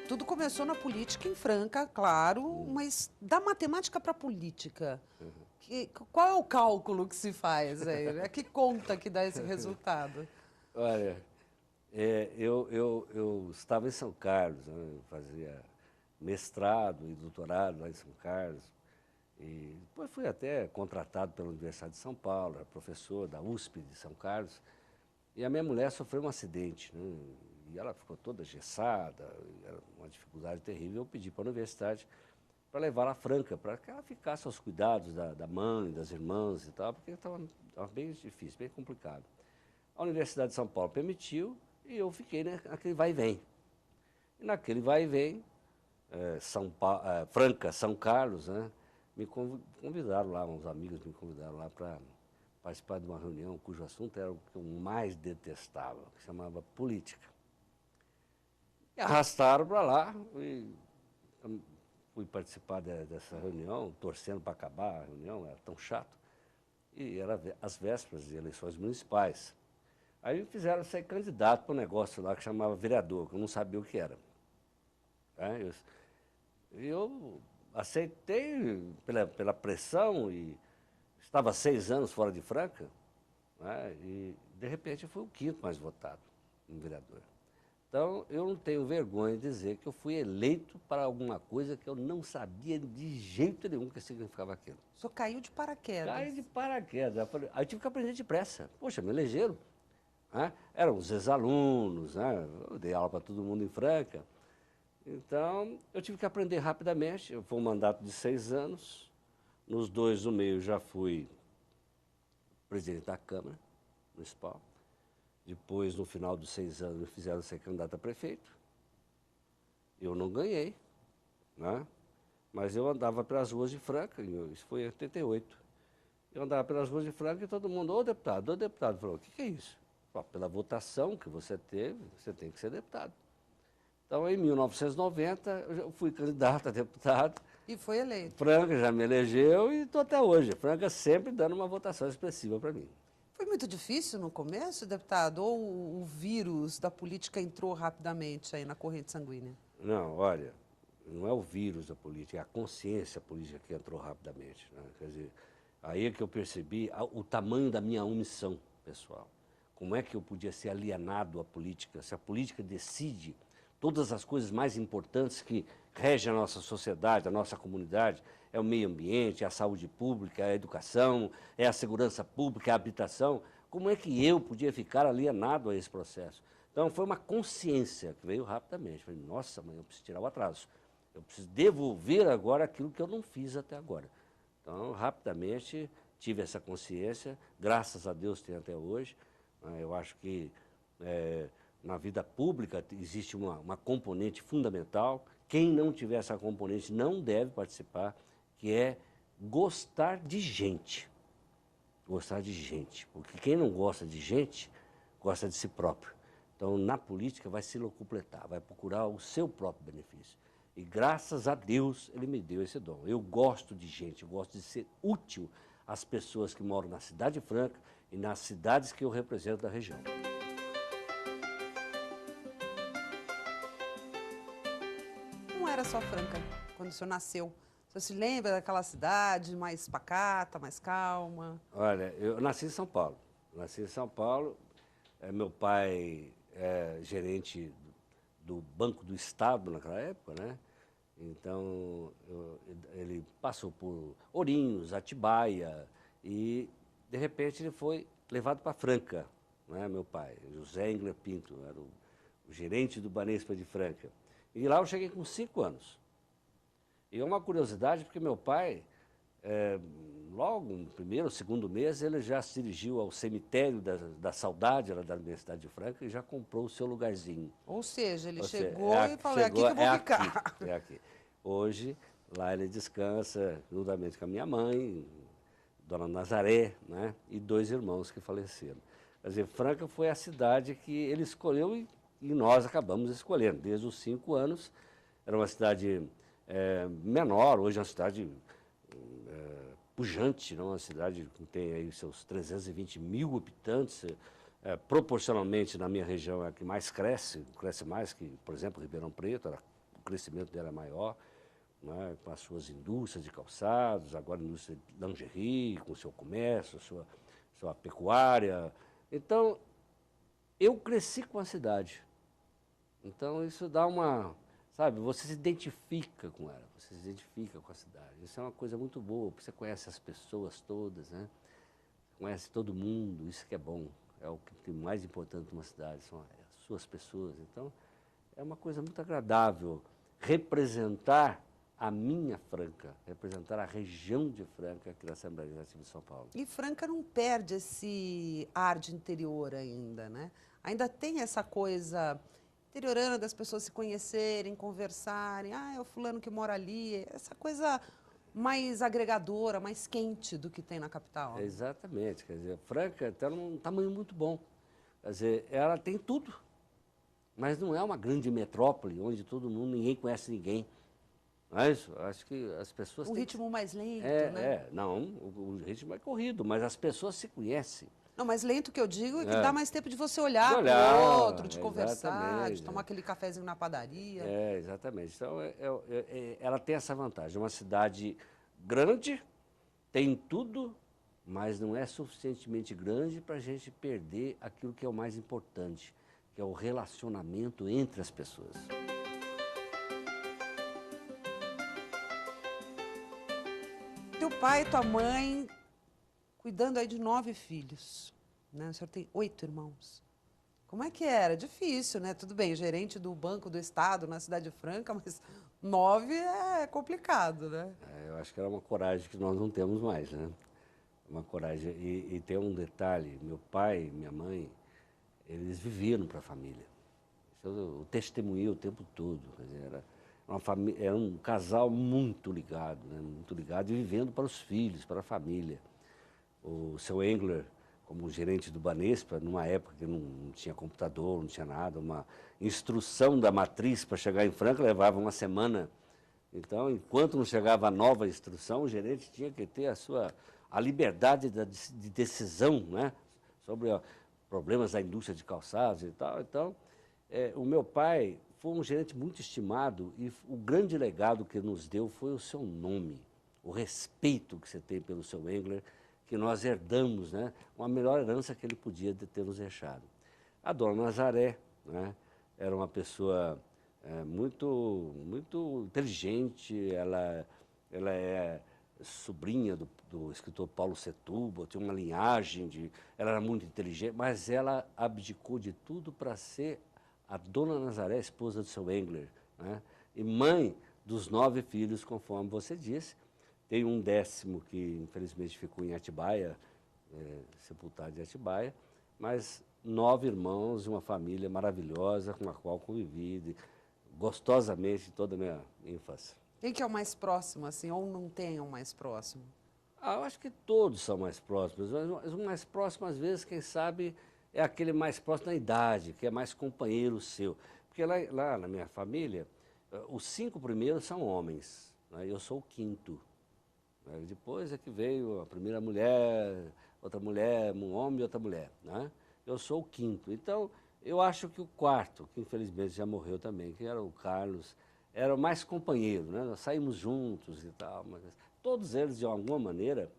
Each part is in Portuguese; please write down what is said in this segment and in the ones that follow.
tudo começou na política em Franca, claro, mas da matemática para a política, qual é o cálculo que se faz aí? É que conta que dá esse resultado? Olha, eu estava em São Carlos, né? Eu fazia mestrado e doutorado lá em São Carlos. E depois fui até contratado pela Universidade de São Paulo, era professor da USP de São Carlos. E a minha mulher sofreu um acidente, né? E ela ficou toda engessada, era uma dificuldade terrível. Eu pedi para a universidade para levá-la a Franca, para que ela ficasse aos cuidados da mãe, das irmãs e tal, porque estava bem difícil, bem complicado. A Universidade de São Paulo permitiu e eu fiquei, né, naquele vai e vem. E naquele vai e vem, Franca, São Carlos, né, me convidaram lá, uns amigos me convidaram lá para participar de uma reunião cujo assunto era o que eu mais detestava, que se chamava política. Me arrastaram para lá e fui participar dessa reunião, torcendo para acabar a reunião, era tão chato. E era as vésperas de eleições municipais. Aí me fizeram ser candidato para um negócio lá que chamava vereador, que eu não sabia o que era. Eu aceitei pela pressão e estava 6 anos fora de Franca, né? E de repente eu fui o quinto mais votado no vereador. Então eu não tenho vergonha de dizer que eu fui eleito para alguma coisa que eu não sabia de jeito nenhum o que significava aquilo. O senhor caiu de paraquedas. Caí de paraquedas. Aí eu tive que aprender depressa. Poxa, me elegeram. Né? Eram os ex-alunos, né? Eu dei aula para todo mundo em Franca. Então, eu tive que aprender rapidamente. Foi um mandato de 6 anos. Nos 2 do meio já fui presidente da Câmara Municipal. Depois, no final dos 6 anos, me fizeram ser candidato a prefeito. Eu não ganhei, né? Mas eu andava pelas ruas de Franca, isso foi em 88. Eu andava pelas ruas de Franca e todo mundo, ô deputado, falou, o que é isso? Falei, pela votação que você teve, você tem que ser deputado. Então, em 1990, eu fui candidato a deputado. E foi eleito. Franca já me elegeu e estou até hoje. Franca sempre dando uma votação expressiva para mim. Foi muito difícil no começo, deputado? Ou o vírus da política entrou rapidamente aí na corrente sanguínea? Não, olha, não é o vírus da política, é a consciência política que entrou rapidamente. Né? Quer dizer, aí é que eu percebi o tamanho da minha omissão pessoal. Como é que eu podia ser alienado à política? Se a política decide todas as coisas mais importantes que regem a nossa sociedade, a nossa comunidade, é o meio ambiente, é a saúde pública, é a educação, é a segurança pública, é a habitação. Como é que eu podia ficar alienado a esse processo? Então, foi uma consciência que veio rapidamente. Falei, nossa, mãe, eu preciso tirar o atraso. Eu preciso devolver agora aquilo que eu não fiz até agora. Então, rapidamente, tive essa consciência, graças a Deus tenho até hoje. Eu acho que na vida pública existe uma componente fundamental. Quem não tiver essa componente não deve participar, que é gostar de gente. Gostar de gente. Porque quem não gosta de gente, gosta de si próprio. Então, na política, vai se locupletar, vai procurar o seu próprio benefício. E graças a Deus, ele me deu esse dom. Eu gosto de gente, eu gosto de ser útil às pessoas que moram na cidade de Franca e nas cidades que eu represento da região. Como era só Franca quando o senhor nasceu? O senhor se lembra daquela cidade mais pacata, mais calma? Olha, eu nasci em São Paulo. Nasci em São Paulo. Meu pai é gerente do Banco do Estado naquela época, né? Então, ele passou por Ourinhos, Atibaia e, de repente, ele foi levado para Franca, né, meu pai. José Engler Pinto era o gerente do Banespa de Franca. E lá eu cheguei com 5 anos. E é uma curiosidade, porque meu pai, logo no primeiro ou segundo mês, ele já se dirigiu ao cemitério da Saudade, lá da Universidade de Franca, e já comprou o seu lugarzinho. Ou seja, ele Ou seja, chegou e falou, é aqui que eu vou ficar. É aqui. Hoje, lá ele descansa juntamente com a minha mãe, Dona Nazaré, né, e 2 irmãos que faleceram. Quer dizer, Franca foi a cidade que ele escolheu e nós acabamos escolhendo. Desde os 5 anos, era uma cidade menor, hoje é uma cidade pujante, não? Uma cidade que tem aí seus 320 mil habitantes, proporcionalmente na minha região é a que mais cresce mais que, por exemplo, Ribeirão Preto, era crescimento dela é maior, né, com as suas indústrias de calçados, agora indústria de lingerie, com o seu comércio, sua pecuária. Então, eu cresci com a cidade. Então, isso dá uma... Sabe, você se identifica com ela, você se identifica com a cidade. Isso é uma coisa muito boa, porque você conhece as pessoas todas, né? Conhece todo mundo, isso que é bom. É o que tem mais importante numa cidade, são as suas pessoas. Então, é uma coisa muito agradável representar a minha Franca, representar a região de Franca aqui na Assembleia Legislativa de São Paulo. E Franca não perde esse ar de interior ainda, né? Ainda tem essa coisa interiorana das pessoas se conhecerem, conversarem. Ah, é o fulano que mora ali. Essa coisa mais agregadora, mais quente do que tem na capital. Exatamente. Quer dizer, Franca tem um tamanho muito bom. Quer dizer, ela tem tudo, mas não é uma grande metrópole onde todo mundo, ninguém conhece ninguém. Não é isso? Acho que as pessoas Um têm ritmo mais lento, É, né? não, o ritmo é corrido, mas as pessoas se conhecem. Não, mais lento que eu digo é que É. dá mais tempo de você olhar para olhar, o outro, de conversar, de exatamente, tomar aquele cafezinho na padaria. Exatamente. Então, ela tem essa vantagem. É uma cidade grande, tem tudo, mas não é suficientemente grande para a gente perder aquilo que é o mais importante, que é o relacionamento entre as pessoas. Teu pai e tua mãe cuidando aí de 9 filhos, né? O senhor tem 8 irmãos. Como é que era? Difícil, né? Tudo bem, gerente do Banco do Estado na Cidade Franca, mas 9 é complicado, né? Eu acho que era uma coragem que nós não temos mais, né? Uma coragem. E tem um detalhe, meu pai e minha mãe, eles viveram para a família. Isso eu testemunhei o tempo todo. Quer dizer, era um casal muito ligado, né? Muito ligado e vivendo para os filhos, para a família. O seu Engler, como gerente do Banespa, numa época que não tinha computador, não tinha nada, uma instrução da matriz para chegar em Franca levava uma semana. Então, enquanto não chegava a nova instrução, o gerente tinha que ter a liberdade de decisão, né, sobre problemas da indústria de calçados e tal. Então, o meu pai foi um gerente muito estimado e o grande legado que nos deu foi o seu nome, o respeito que você tem pelo seu Engler, que nós herdamos, né, uma melhor herança que ele podia ter nos deixado. A dona Nazaré, né, era uma pessoa muito inteligente, ela é sobrinha do escritor Paulo Setúbal, tinha uma linhagem, ela era muito inteligente, mas ela abdicou de tudo para ser a dona Nazaré, esposa do seu Engler, né, e mãe dos 9 filhos, conforme você disse. Tem um 10º que, infelizmente, ficou em Atibaia, sepultado em Atibaia, mas 9 irmãos e uma família maravilhosa com a qual convivi gostosamente toda a minha infância. Quem que é o mais próximo, assim, ou não tem o mais próximo? Eu acho que todos são mais próximos, mas o mais próximo, às vezes, quem sabe, é aquele mais próximo da idade, que é mais companheiro seu. Porque lá na minha família, os 5 primeiros são homens, né? Eu sou o 5º. Depois é que veio a primeira mulher, outra mulher, um homem e outra mulher, né? Eu sou o 5º. Então, eu acho que o 4º, que infelizmente já morreu também, que era o Carlos, era o mais companheiro, né? Nós saímos juntos e tal, mas todos eles, de alguma maneira,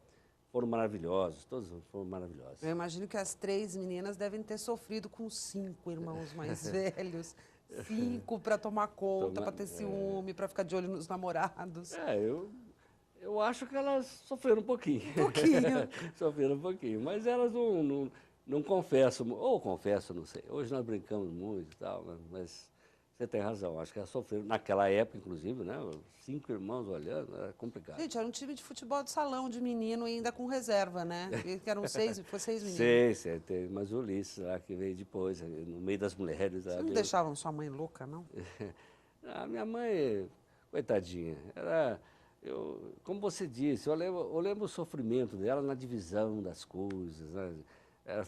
foram maravilhosos, todos foram maravilhosos. Eu imagino que as 3 meninas devem ter sofrido com 5 irmãos mais velhos. 5 para tomar conta, para ter ciúme, para ficar de olho nos namorados. Eu acho que elas sofreram um pouquinho. Um pouquinho. Sofreram um pouquinho, mas elas não confessam, ou confessam, não sei. Hoje nós brincamos muito e tal, mas você tem razão, acho que elas sofreram. Naquela época, inclusive, né, 5 irmãos olhando, era complicado. Gente, era um time de futebol de salão de menino ainda com reserva, né? Que eram 6 meninos. Sei, teve mais o Ulisses lá que veio depois, no meio das mulheres. Vocês não deixavam sua mãe louca, não? A minha mãe, coitadinha, como você disse, eu lembro o sofrimento dela na divisão das coisas, né?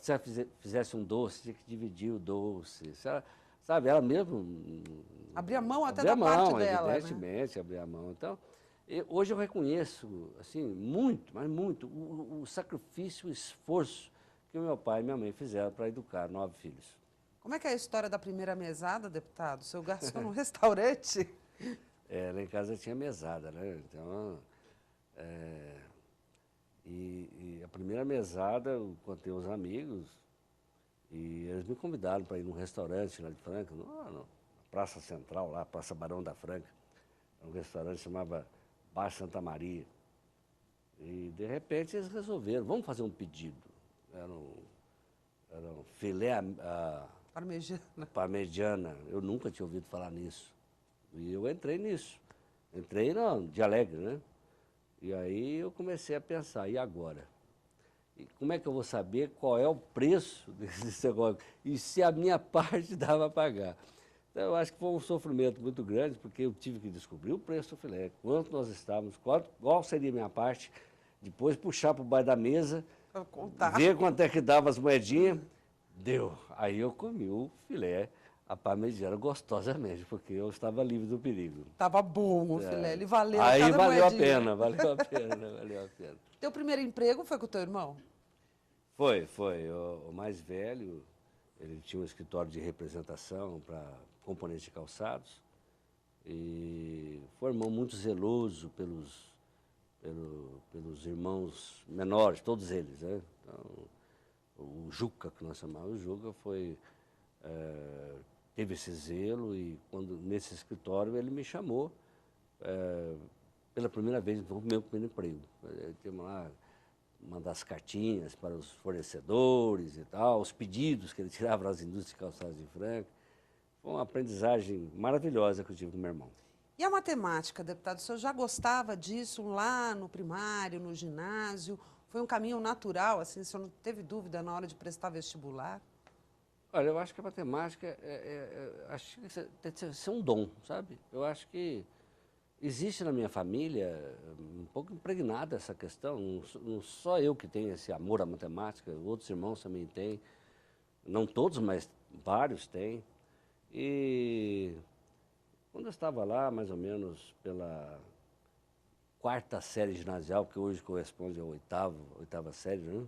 Se ela fizesse um doce, tinha que dividir o doce. Sabe, ela mesmo... Abria mão até da parte dela, evidentemente, né? Abria mão. Então, hoje eu reconheço, assim, muito, mas muito, o sacrifício, o esforço que o meu pai e minha mãe fizeram para educar 9 filhos. Como é que é a história da primeira mesada, deputado? O senhor gastou num restaurante Lá em casa tinha mesada, né? Então, é, e a primeira mesada eu contei aos amigos e eles me convidaram para ir num restaurante lá de Franca, na Praça Central, lá, Praça Barão da Franca. Um restaurante que chamava Bar Santa Maria. E, de repente, eles resolveram, vamos fazer um pedido. Era um filé Parmegiana. parmegiana. Eu nunca tinha ouvido falar nisso. E eu entrei nisso. Entrei de alegre, né? E aí eu comecei a pensar, e agora? E como é que eu vou saber qual é o preço desse negócio? E se a minha parte dava a pagar? Então, eu acho que foi um sofrimento muito grande, porque eu tive que descobrir o preço do filé, quanto nós estávamos, qual seria a minha parte, depois puxar para o baixo da mesa, Pra contar. ver quanto é que dava as moedinhas. Deu. Aí eu comi o filé, a parmegiana, gostosamente, porque eu estava livre do perigo. Tava bom o filé, ele valeu Aí cada valeu a moedinha. pena, valeu a pena, valeu a pena. Teu primeiro emprego foi com o teu irmão? Foi. O mais velho, ele tinha um escritório de representação para componentes de calçados e foi um irmão muito zeloso pelos irmãos menores, todos eles, né? Então, o Juca, que nós chamávamos, o Juca teve esse zelo e quando nesse escritório ele me chamou pela primeira vez no meu primeiro emprego. Temos lá mandar as cartinhas para os fornecedores e tal, os pedidos que ele tirava das indústrias de calçados de Franca. Foi uma aprendizagem maravilhosa que eu tive com meu irmão. E a matemática, deputado, o senhor já gostava disso lá no primário, no ginásio? Foi um caminho natural, assim, o senhor não teve dúvida na hora de prestar vestibular? Olha, eu acho que a matemática acho que tem que ser um dom, sabe? Eu acho que existe na minha família um pouco impregnada essa questão. Não só eu que tenho esse amor à matemática, outros irmãos também têm. Não todos, mas vários têm. E quando eu estava lá, mais ou menos pela quarta série ginasial, que hoje corresponde à oitava série, né?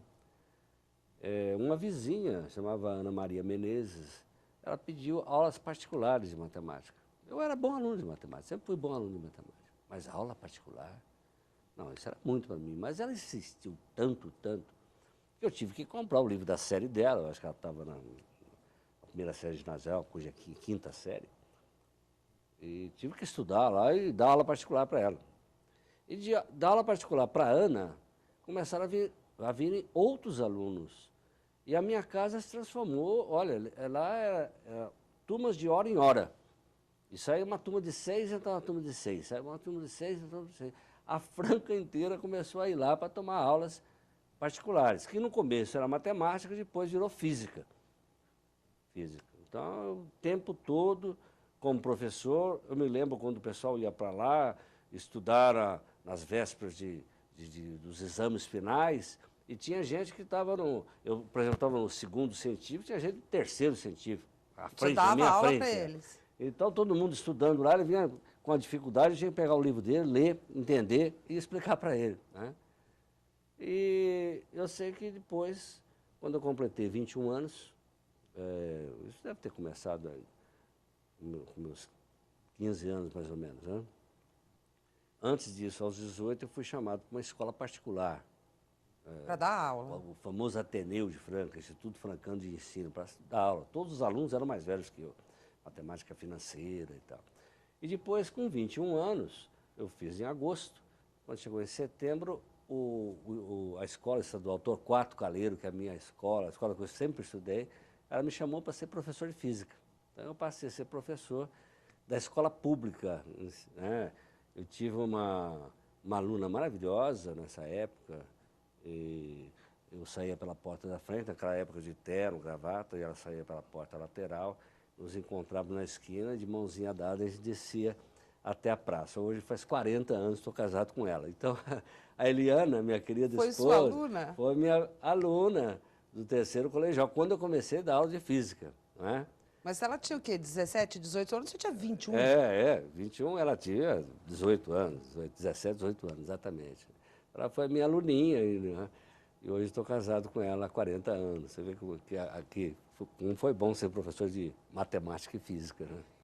Uma vizinha, chamava Ana Maria Menezes, ela pediu aulas particulares de matemática. Eu era bom aluno de matemática, sempre fui bom aluno de matemática, mas aula particular, não, isso era muito para mim. Mas ela insistiu tanto, que eu tive que comprar o livro da série dela, eu acho que ela estava na primeira série ginasial, hoje é quinta série, e tive que estudar lá e dar aula particular para ela. E de dar aula particular para a Ana, começaram a virem outros alunos. E a minha casa se transformou, olha, lá era turmas de hora em hora. E saía uma turma de 6, entrava uma turma de 6. Saía uma turma de 6, entrava uma turma de 6. A Franca inteira começou a ir lá para tomar aulas particulares, que no começo era matemática, depois virou física. Então, o tempo todo, como professor, eu me lembro quando o pessoal ia para lá, estudar nas vésperas dos exames finais, e tinha gente que estava eu, por exemplo, estava no segundo científico, tinha gente do terceiro científico, à frente, Você na minha dava aula frente. para eles? Então, todo mundo estudando lá, ele vinha com a dificuldade, tinha que pegar o livro dele, ler, entender e explicar para ele, né? E eu sei que depois, quando eu completei 21 anos, isso deve ter começado com meus 15 anos, mais ou menos, né? Antes disso, aos 18, eu fui chamado para uma escola particular. Para dar aula? O famoso Ateneu de Franca, Instituto Francano de Ensino, para dar aula. Todos os alunos eram mais velhos que eu, matemática financeira e tal. E depois, com 21 anos, eu fiz em agosto, quando chegou em setembro, a escola estadual Torquato Caleiro, que é a minha escola, a escola que eu sempre estudei, ela me chamou para ser professor de física. Então, eu passei a ser professor da escola pública, né? Eu tive uma aluna maravilhosa nessa época, e eu saía pela porta da frente, naquela época de terno, gravata, e ela saía pela porta lateral, nos encontrávamos na esquina, de mãozinha dada, a gente descia até a praça. Hoje faz 40 anos que estou casado com ela. Então, a Eliana, minha querida Foi esposa, sua aluna? foi minha aluna do terceiro colegial, quando eu comecei a dar aula de física, não é? Mas ela tinha o quê? 17, 18 anos? Você tinha 21? 21, ela tinha 18 anos, 17, 18 anos, exatamente. Ela foi minha aluninha, né? E hoje estou casado com ela há 40 anos. Você vê como foi bom ser professor de matemática e física, né?